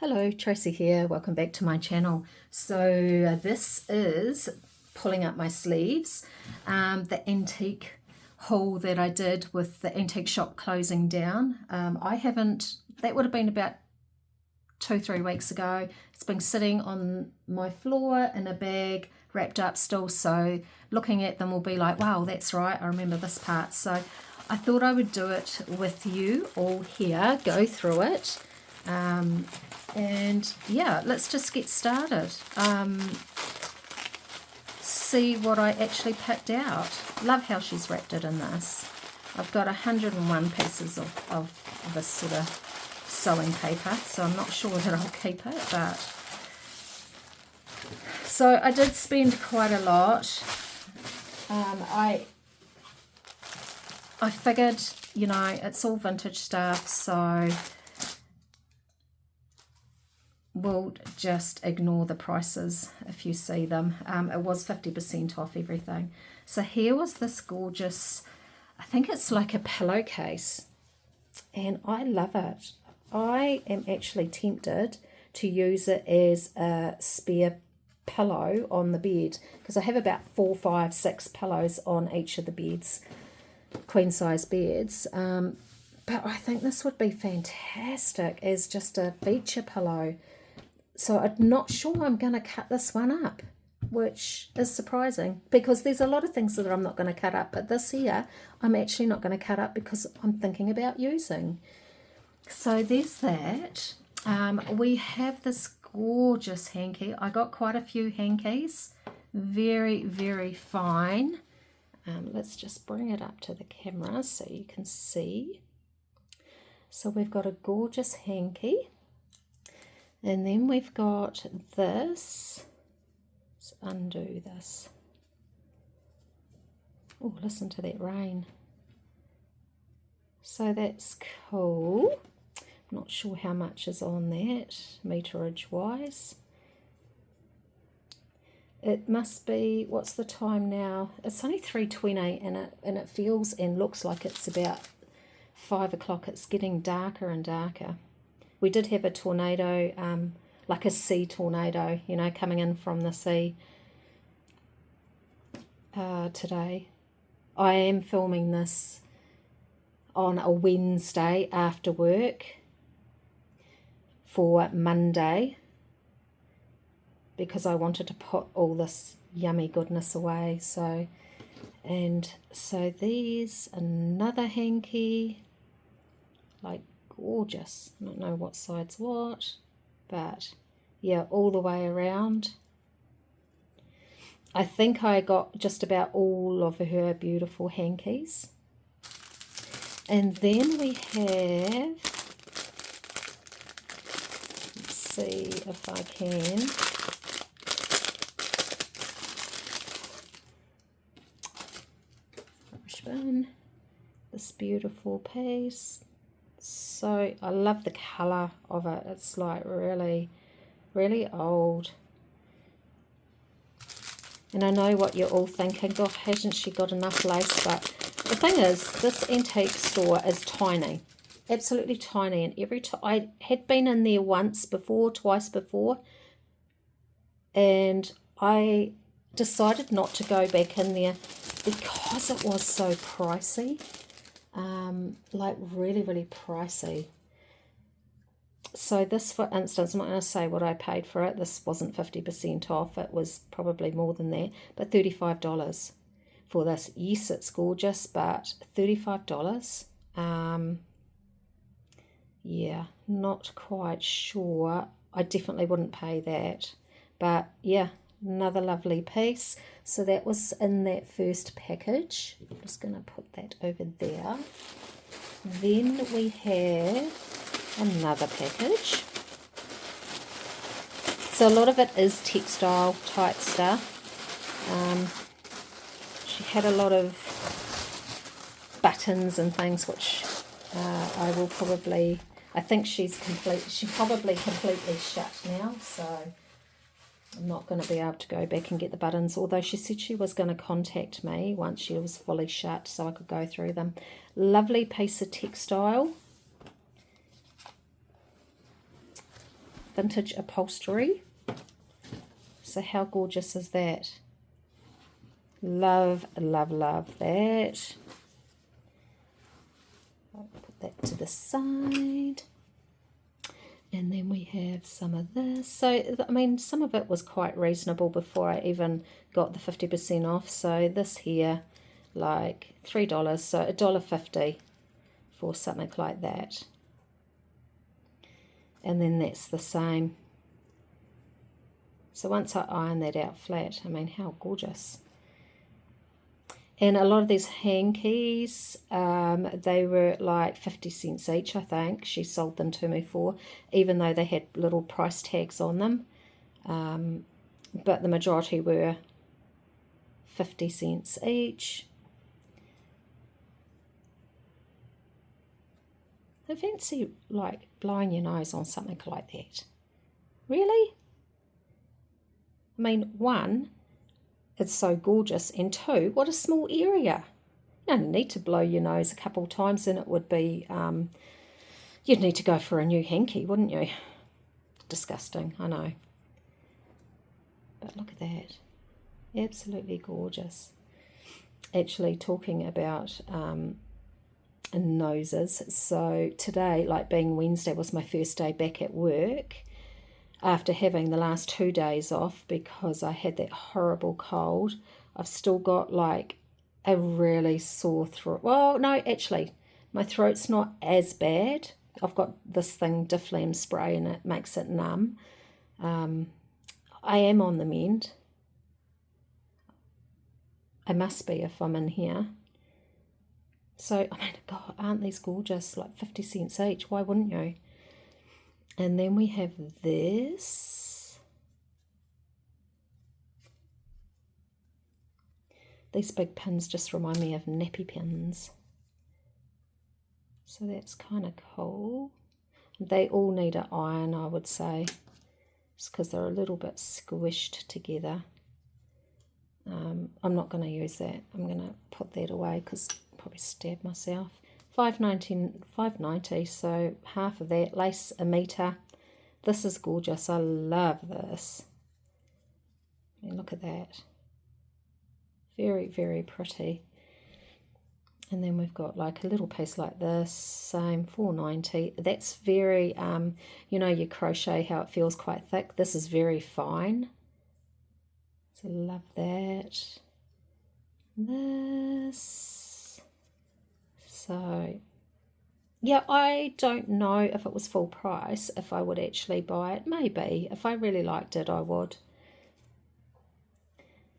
Hello, Tracy here. Welcome back to my channel. So this is pulling up my sleeves, the antique haul that I did with the antique shop closing down. That would have been about 2-3 weeks ago. It's been sitting on my floor in a bag, wrapped up still, so looking at them will be like, wow, that's right, I remember this part. So I thought I would do it with you all here, go through it. And yeah, let's just get started. See what I actually picked out. Love how she's wrapped it in this. I've got 101 pieces of this sort of sewing paper, so I'm not sure that I'll keep it, but so I did spend quite a lot. I figured, you know, it's all vintage stuff, so we'll just ignore the prices if you see them. It was 50% off everything. So here was this gorgeous, I think it's like a pillowcase, and I love it. I am actually tempted to use it as a spare pillow on the bed, because I have about 4, 5, 6 pillows on each of the beds, queen size beds. But I think this would be fantastic as just a feature pillow. So I'm not sure I'm going to cut this one up, which is surprising because there's a lot of things that I'm not going to cut up, but this here I'm actually not going to cut up because I'm thinking about using. So there's that. We have this gorgeous hanky. I got quite a few hankies, very, very fine. Let's just bring it up to the camera so you can see. So we've got a gorgeous hanky. And then we've got this. Let's undo this. Oh, listen to that rain. So that's cool. I'm not sure how much is on that, meterage wise. It must be, what's the time now? It's only 3:20 and it feels and looks like it's about 5 o'clock. It's getting darker and darker. We did have a tornado, like a sea tornado, you know, coming in from the sea today. I am filming this on a Wednesday after work for Monday because I wanted to put all this yummy goodness away. So there's another hanky, like gorgeous. I don't know what side's what, but yeah, all the way around. I think I got just about all of her beautiful hankies. And then we have, let's see if I can, rubbish bin, this beautiful piece. So I love the colour of it. It's like really, really old. And I know what you're all thinking, God, hasn't she got enough lace? But the thing is, this antique store is tiny, absolutely tiny. And every time I had been in there twice before, and I decided not to go back in there because it was so pricey. Like really, really pricey. So this, for instance, I'm not going to say what I paid for it. This wasn't 50% off. It was probably more than that, but $35 for this. Yes, it's gorgeous, but $35. Yeah, not quite sure. I definitely wouldn't pay that, but yeah, another lovely piece. So that was in that first package. I'm just going to put that over there. Then we have another package. So a lot of it is textile type stuff. She had a lot of buttons and things, which I will probably, I think she's probably completely shut now, so I'm not going to be able to go back and get the buttons, although she said she was going to contact me once she was fully shut so I could go through them. Lovely piece of textile. vintage upholstery. So how gorgeous is that? Love, love, love that. I'll put that to the side. And then we have some of this. So, I mean, some of it was quite reasonable before I even got the 50% off. So this here, like $3, so $1.50 for something like that. And then that's the same. So once I iron that out flat, I mean, how gorgeous. And a lot of these hankies, they were like 50 cents each, I think. She sold them to me for, even though they had little price tags on them. But the majority were 50 cents each. I fancy like blowing your nose on something like that. Really? I mean, one, it's so gorgeous, and two, what a small area. You only need to blow your nose a couple of times and it would be, you'd need to go for a new hanky, wouldn't you? Disgusting, I know. But look at that. Absolutely gorgeous. Actually, talking about noses, so today, like being Wednesday, was my first day back at work after having the last 2 days off because I had that horrible cold. I've still got like a really sore throat. Well, no, actually, my throat's not as bad. I've got this thing, Difflam spray, and it makes it numb. I am on the mend. I must be if I'm in here. So, I mean, God, aren't these gorgeous? Like 50 cents each. Why wouldn't you? And then we have this. These big pins just remind me of nappy pins. So that's kind of cool. They all need an iron, I would say. Just because they're a little bit squished together. I'm not going to use that. I'm going to put that away because I'll probably stab myself. $5.90, so half of that. Lace a metre. This is gorgeous. I love this. I mean, look at that. Very, very pretty. And then we've got like a little piece like this. Same, $4.90. That's very, you know, your crochet, how it feels quite thick. This is very fine. So love that. This. So, yeah, I don't know if it was full price, if I would actually buy it. Maybe. If I really liked it, I would.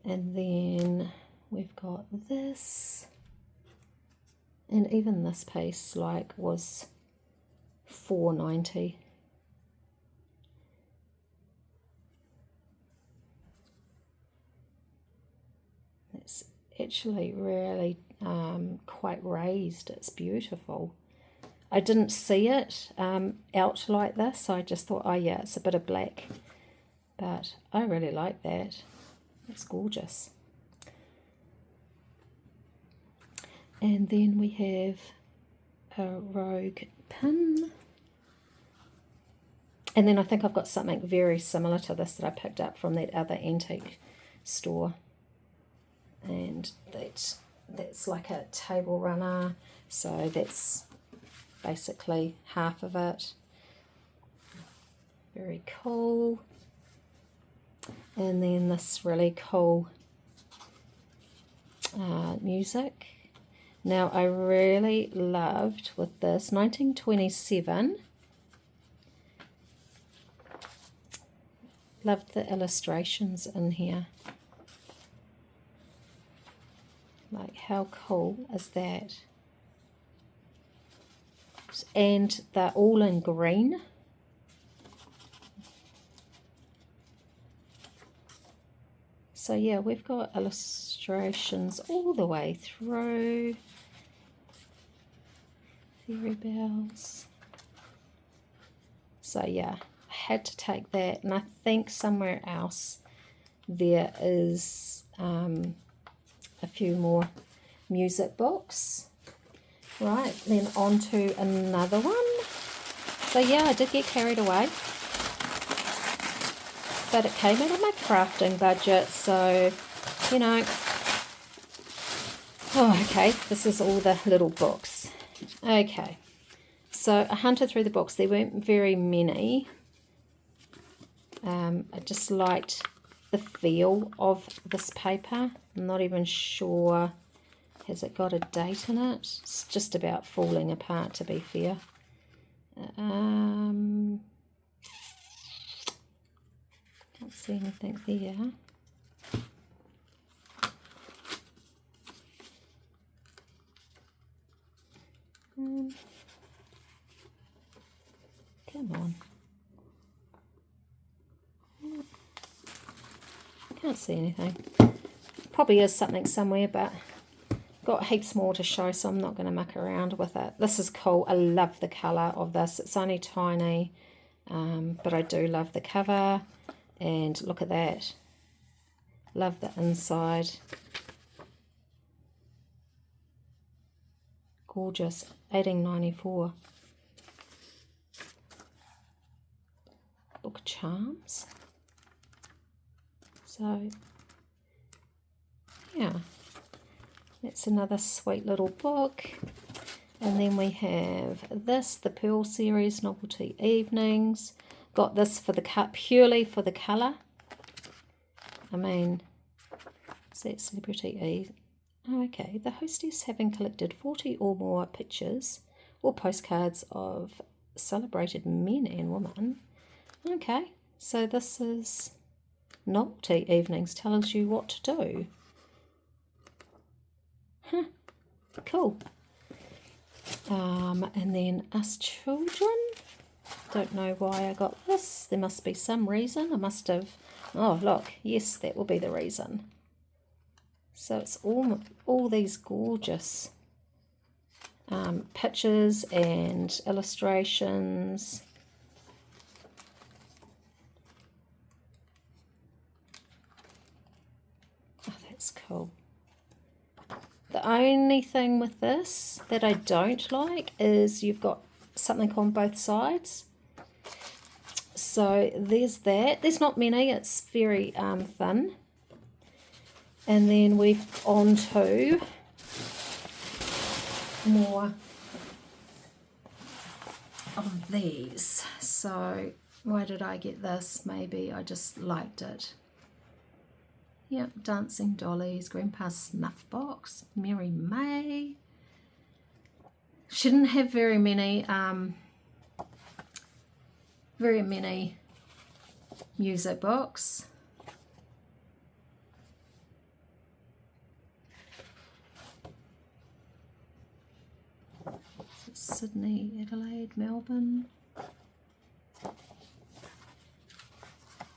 And then we've got this. And even this piece, like, was $4.90. It's actually really quite raised. It's beautiful. I didn't see it out like this. I just thought, oh yeah, it's a bit of black. But I really like that. It's gorgeous. And then we have a rogue pin. And then I think I've got something very similar to this that I picked up from that other antique store. And that's like a table runner. So that's basically half of it. Very cool. And then this really cool music. Now I really loved with this 1927. Loved the illustrations in here. Like, how cool is that? And they're all in green. So yeah, we've got illustrations all the way through. Fairy bells. So yeah, I had to take that, and I think somewhere else there is a few more music books. Right, then on to another one. So yeah, I did get carried away. but it came out of my crafting budget, so, you know. Oh, okay, this is all the little books. Okay, so I hunted through the books. There weren't very many. I just liked the feel of this paper. I'm not even sure, has it got a date in it? It's just about falling apart, to be fair. Can't see anything there. Come on. Can't see anything. Probably is something somewhere, but got heaps more to show, so I'm not going to muck around with it. This is cool. I love the colour of this. It's only tiny, but I do love the cover. And look at that. Love the inside. Gorgeous. 1894. Book charms. So, yeah, that's another sweet little book. And then we have this, the Pearl series, Novelty Evenings. Got this for the cut, purely for the colour. I mean, is that Celebrity E? Oh, okay. The hostess, having collected 40 or more pictures or postcards of celebrated men and women. Okay, so this is Novelty Evenings, tells you what to do. Huh, cool. And then Us Children. Don't know why I got this. There must be some reason. I must have... Oh, look. Yes, that will be the reason. So it's all these gorgeous pictures and illustrations. Oh, that's cool. The only thing with this that I don't like is you've got something on both sides. So there's that. There's not many. It's very thin. And then we've on to more of these. So why did I get this? Maybe I just liked it. Yep, Dancing Dollies, Grandpa's Snuff Box, Mary May. She didn't have very many music books. Sydney, Adelaide, Melbourne.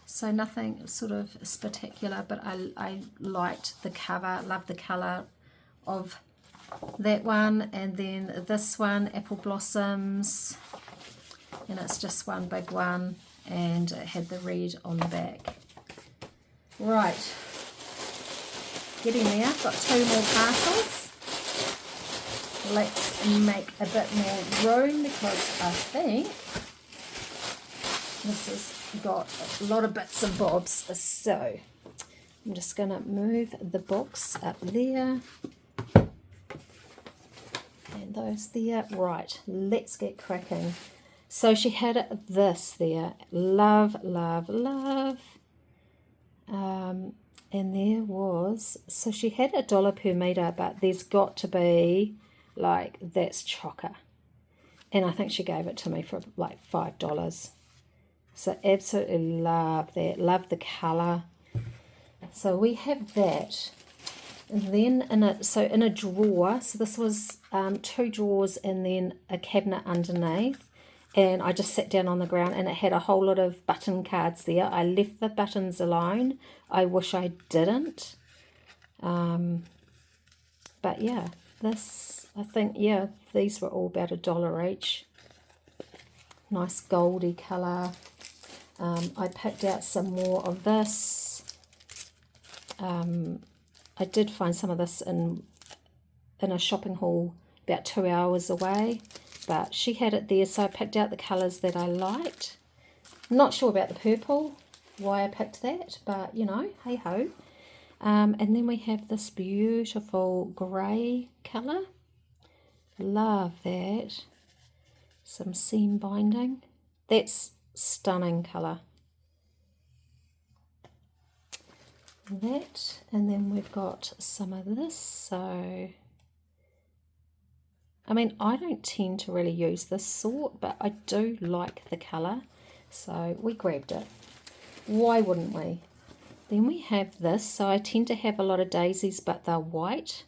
So nothing sort of spectacular, but I liked the cover, loved the colour of that one. And then this one, Apple Blossoms, and it's just one big one, and it had the red on the back. Right, getting there. Got 2 more parcels. Let's make a bit more room because I think this has got a lot of bits and bobs. So I'm just going to move the box up there and those there. Right, let's get cracking. So she had this there. Love, love, love. And there was, so she had $1 per metre, but there's got to be, like, that's chocker. And I think she gave it to me for like $5. So absolutely love that. Love the colour. So we have that. And then in a drawer, so this was 2 drawers and then a cabinet underneath. And I just sat down on the ground and it had a whole lot of button cards there. I left the buttons alone. I wish I didn't. But yeah, this, I think, yeah, these were all about $1 each. Nice goldy colour. I picked out some more of this. I did find some of this in a shopping haul about 2 hours away. But she had it there, so I picked out the colours that I liked. I'm not sure about the purple. why I picked that, but you know, hey ho. And then we have this beautiful grey colour. Love that. Some seam binding. That's stunning colour. That, and then we've got some of this. So I mean, I don't tend to really use this sort, but I do like the colour, so we grabbed it. Why wouldn't we? Then we have this. So I tend to have a lot of daisies, but they're white.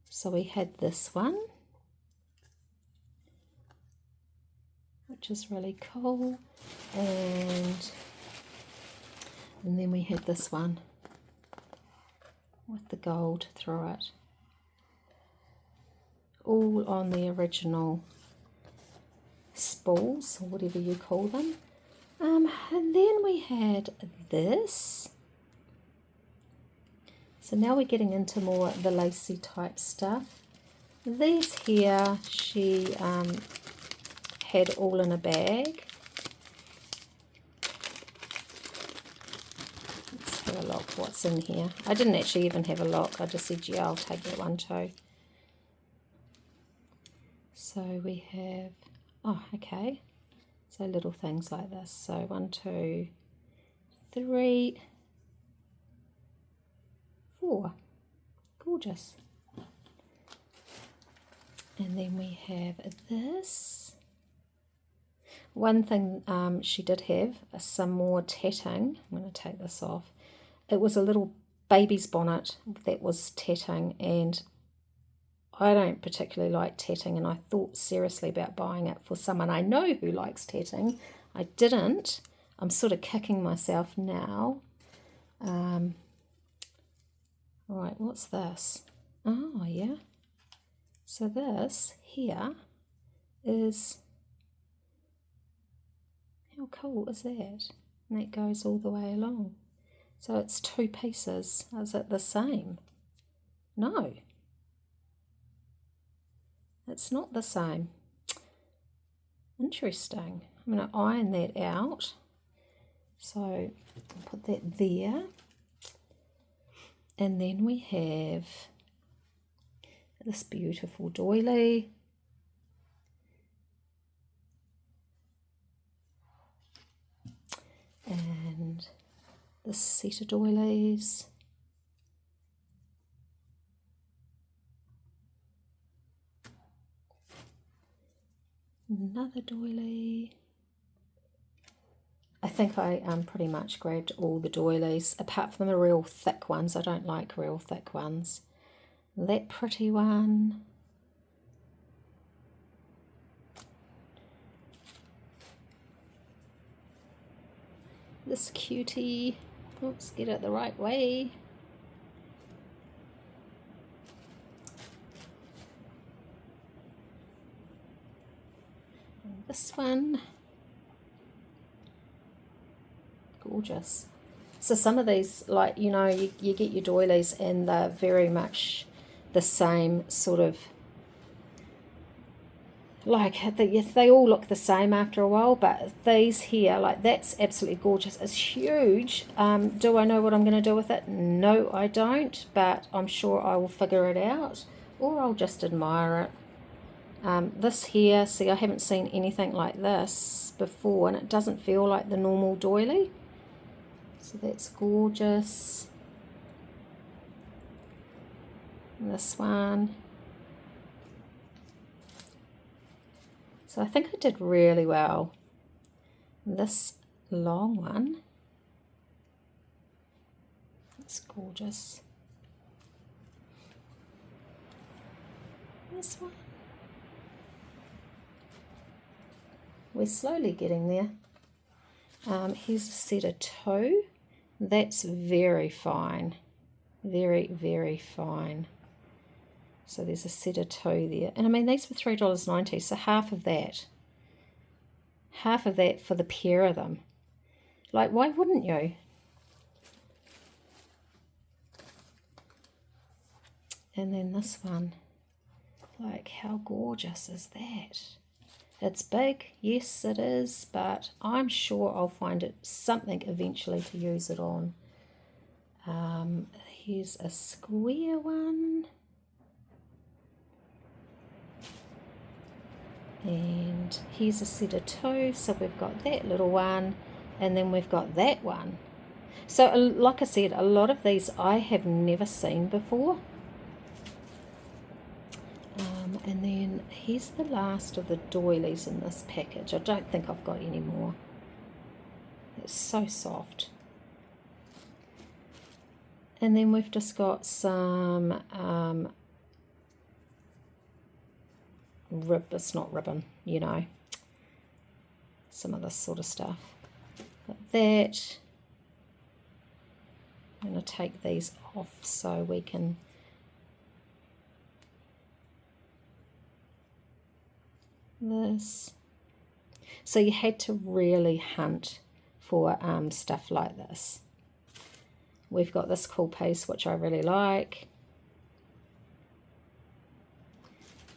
So we had this one, which is really cool, and then we had this one with the gold through it, all on the original spools, or whatever you call them. And then we had this. So now we're getting into more the lacy type stuff. These here she had all in a bag. Let's have a look what's in here. I didn't actually even have a look. I just said, yeah, I'll take that one too. So we have, oh, okay. So little things like this. So 1, 2, 3, 4. Gorgeous. And then we have this. One thing she did have, some more tatting. I'm going to take this off. It was a little baby's bonnet that was tatting, and I don't particularly like tatting, and I thought seriously about buying it for someone I know who likes tatting. I didn't. I'm sort of kicking myself now. Right, what's this? Oh, yeah. So this here is, how cool is that? And that goes all the way along. So it's 2 pieces. Is it the same? No. It's not the same. Interesting. I'm going to iron that out. So I'll put that there. And then we have this beautiful doily. And this set of doilies. Another doily. I think I pretty much grabbed all the doilies, apart from the real thick ones. I don't like real thick ones. That pretty one. This cutie. Oops, get it the right way. And this one. Gorgeous. So some of these, like, you know, you get your doilies and they're very much the same sort of, like, they all look the same after a while, but these here, like, that's absolutely gorgeous. It's huge. Do I know what I'm going to do with it? No, I don't, but I'm sure I will figure it out, or I'll just admire it. This here, see, I haven't seen anything like this before, and it doesn't feel like the normal doily. So that's gorgeous. And this one. So I think I did really well. This long one. It's gorgeous. This one. We're slowly getting there. Here's a set of 2. That's very fine. Very, very fine. So there's a set of 2 there. And I mean, these were $3.90, so half of that. Half of that for the pair of them. Like, why wouldn't you? And then this one. Like, how gorgeous is that? It's big, yes it is, but I'm sure I'll find it something eventually to use it on. Here's a square one. And here's a set of two, so we've got that little one, and then we've got that one. So like I said, a lot of these I have never seen before. And then here's the last of the doilies in this package. I don't think I've got any more. It's so soft. And then we've just got some it's not ribbon, you know, some of this sort of stuff. Got that. I'm going to take these off so we can this. So you had to really hunt for stuff like this. We've got this cool piece which I really like,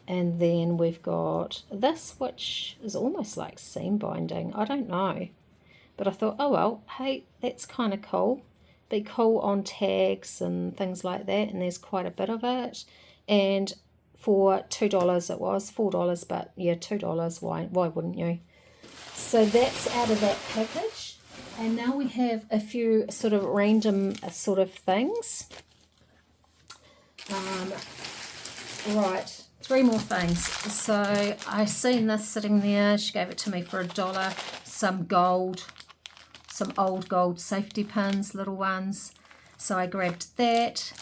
and then we've got this which is almost like seam binding. I don't know, but I thought, oh well, hey, that's kind of cool. Be cool on tags and things like that, and there's quite a bit of it. And for $2 it was $4, but yeah, $2, why wouldn't you? So that's out of that package. And now we have a few sort of random sort of things. Right, 3 more things. So I seen this sitting there. She gave it to me for $1. Some gold, some old gold safety pins, little ones. So I grabbed that.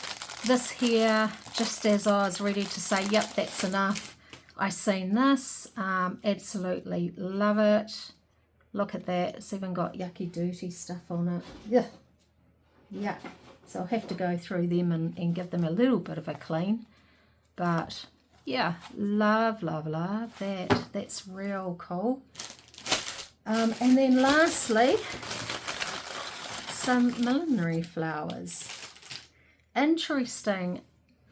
This here, just as I was ready to say, yep, that's enough, I seen this. Absolutely love it. Look at that. It's even got yucky, dirty stuff on it. Yeah. Yeah. So I'll have to go through them and give them a little bit of a clean. But yeah, love, love, love that. That's real cool. And then lastly, some millinery flowers. Interesting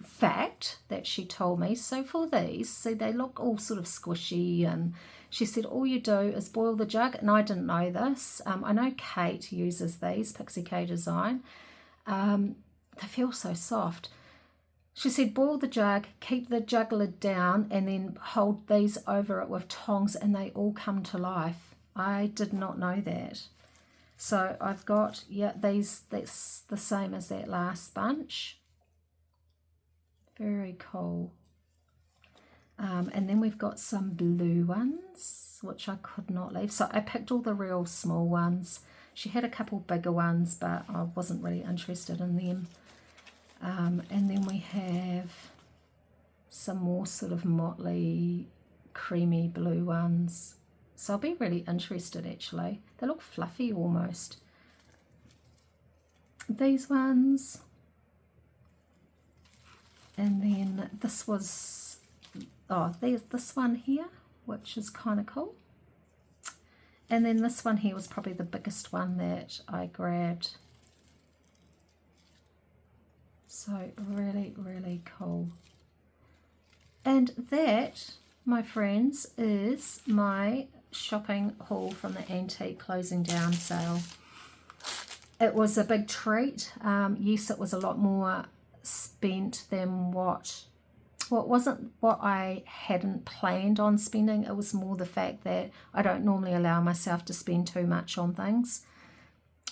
fact that she told me. So for these, see, they look all sort of squishy, and she said all you do is boil the jug, and I didn't know this. I know Kate uses these, Pixie K Design. They feel so soft. She said boil the jug, keep the jug lid down, and then hold these over it with tongs, and they all come to life. I did not know that. So I've got, yeah, these, that's the same as that last bunch. Very cool. And then we've got some blue ones, which I could not leave. So I picked all the real small ones. She had a couple bigger ones, but I wasn't really interested in them. And then we have some more sort of motley, creamy blue ones. So I'll be really interested actually. They look fluffy almost. These ones. And then this was, oh, there's this one here, which is kind of cool. And then this one here was probably the biggest one that I grabbed. So really, really cool. And that, my friends, is my shopping haul from the antique closing down sale. It was a big treat. Yes, it was a lot more spent than what wasn't what I hadn't planned on spending. It was more the fact that I don't normally allow myself to spend too much on things.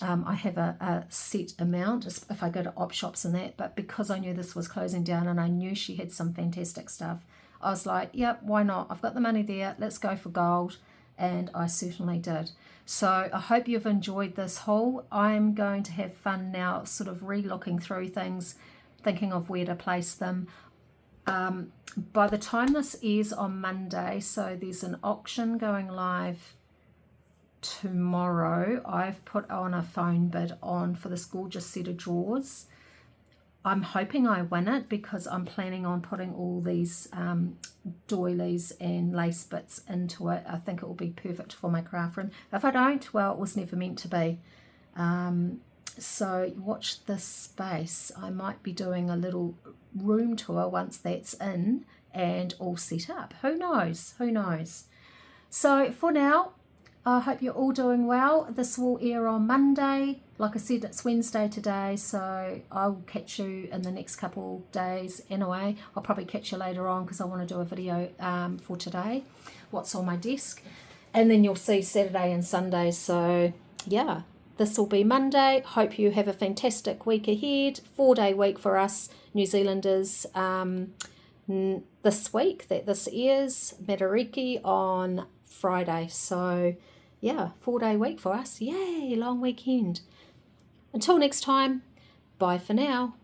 I have a set amount if I go to op shops and that, but because I knew this was closing down and I knew she had some fantastic stuff, I was like, yep, why not? I've got the money there, let's go for gold. And I certainly did. So I hope you've enjoyed this haul. I'm going to have fun now sort of re-looking through things, thinking of where to place them. By the time this airs on Monday, so there's an auction going live tomorrow. I've put on a phone bid on for this gorgeous set of drawers. I'm hoping I win it because I'm planning on putting all these doilies and lace bits into it. I think it will be perfect for my craft room. If I don't, well, it was never meant to be. So watch this space. I might be doing a little room tour once that's in and all set up. Who knows? Who knows? So for now, I hope you're all doing well. This will air on Monday. Like I said, it's Wednesday today, so I'll catch you in the next couple days anyway. I'll probably catch you later on because I want to do a video for today, what's on my desk. And then you'll see Saturday and Sunday. So yeah, this will be Monday. Hope you have a fantastic week ahead. 4-day week for us New Zealanders this week that this airs. Matariki on Friday. So yeah, 4-day week for us. Yay, long weekend. Until next time, bye for now.